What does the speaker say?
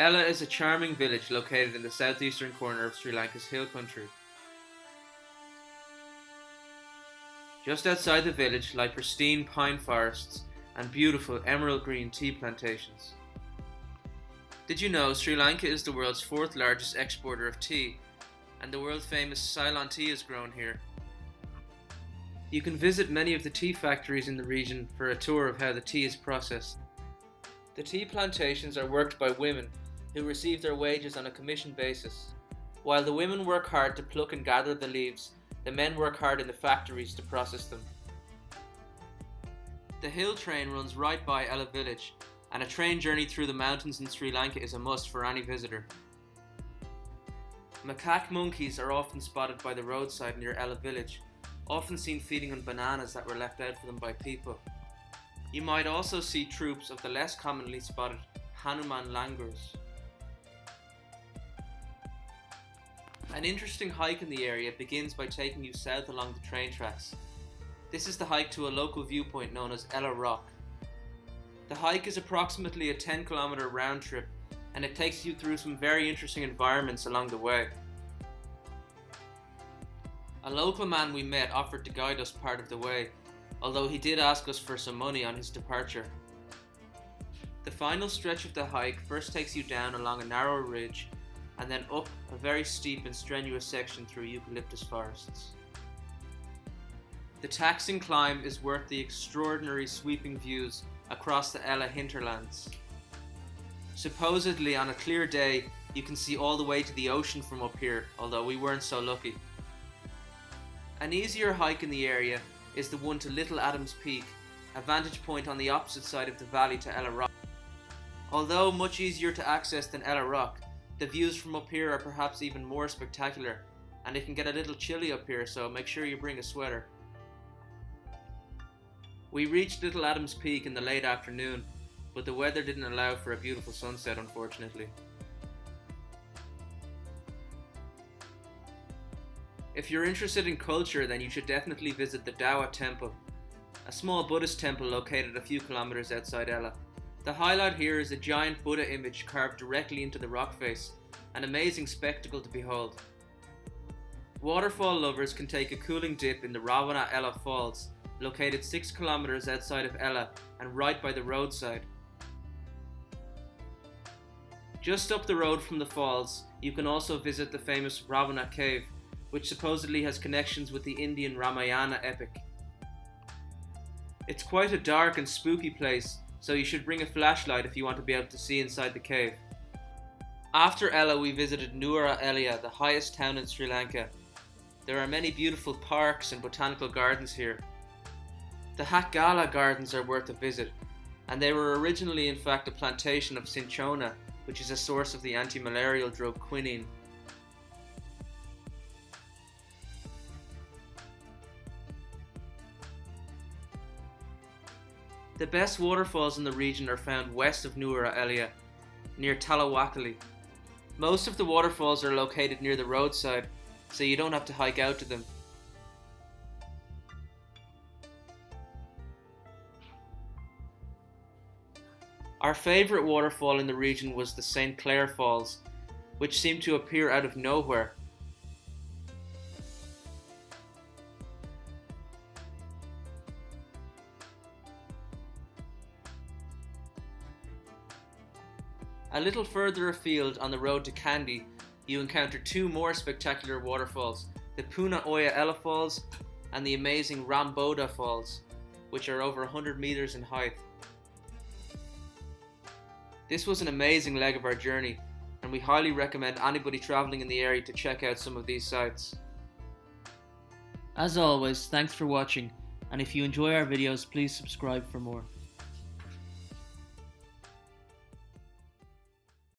Ella is a charming village located in the southeastern corner of Sri Lanka's hill country. Just outside the village lie pristine pine forests and beautiful emerald green tea plantations. Did you know Sri Lanka is the world's fourth largest exporter of tea, and the world famous Ceylon tea is grown here? You can visit many of the tea factories in the region for a tour of how the tea is processed. The tea plantations are worked by women who receive their wages on a commission basis. While the women work hard to pluck and gather the leaves, the men work hard in the factories to process them. The hill train runs right by Ella village, and a train journey through the mountains in Sri Lanka is a must for any visitor. Macaque monkeys are often spotted by the roadside near Ella village, often seen feeding on bananas that were left out for them by people. You might also see troops of the less commonly spotted Hanuman langurs. An interesting hike in the area begins by taking you south along the train tracks. This is the hike to a local viewpoint known as Ella Rock. The hike is approximately a 10-kilometer round trip, and it takes you through some very interesting environments along the way. A local man we met offered to guide us part of the way, although he did ask us for some money on his departure. The final stretch of the hike first takes you down along a narrow ridge and then up a very steep and strenuous section through eucalyptus forests. The taxing climb is worth the extraordinary sweeping views across the Ella hinterlands. Supposedly on a clear day you can see all the way to the ocean from up here, although we weren't so lucky. An easier hike in the area is the one to Little Adams Peak, a vantage point on the opposite side of the valley to Ella Rock. Although much easier to access than Ella Rock, the views from up here are perhaps even more spectacular, and it can get a little chilly up here, so make sure you bring a sweater. We reached Little Adams Peak in the late afternoon, but the weather didn't allow for a beautiful sunset, unfortunately. If you're interested in culture, then you should definitely visit the Dowa Temple, a small Buddhist temple located a few kilometers outside Ella. The highlight here is a giant Buddha image carved directly into the rock face, an amazing spectacle to behold. Waterfall lovers can take a cooling dip in the Rawana Ella Falls, located 6 kilometers outside of Ella and right by the roadside. Just up the road from the falls, you can also visit the famous Rawana Cave, which supposedly has connections with the Indian Ramayana epic. It's quite a dark and spooky place, so you should bring a flashlight if you want to be able to see inside the cave. After Ella, we visited Nuwara Eliya, the highest town in Sri Lanka. There are many beautiful parks and botanical gardens here. The Hakgala gardens are worth a visit, and they were originally in fact a plantation of cinchona, which is a source of the anti-malarial drug quinine. The best waterfalls in the region are found west of Nuwara Eliya, near Talawakali. Most of the waterfalls are located near the roadside, so you don't have to hike out to them. Our favourite waterfall in the region was the St. Clair Falls, which seemed to appear out of nowhere. A little further afield on the road to Kandy, you encounter two more spectacular waterfalls, the Panoramas Ella Falls and the amazing Ramboda Falls, which are over 100 meters in height. This was an amazing leg of our journey, and we highly recommend anybody travelling in the area to check out some of these sites. As always, thanks for watching, and if you enjoy our videos, please subscribe for more.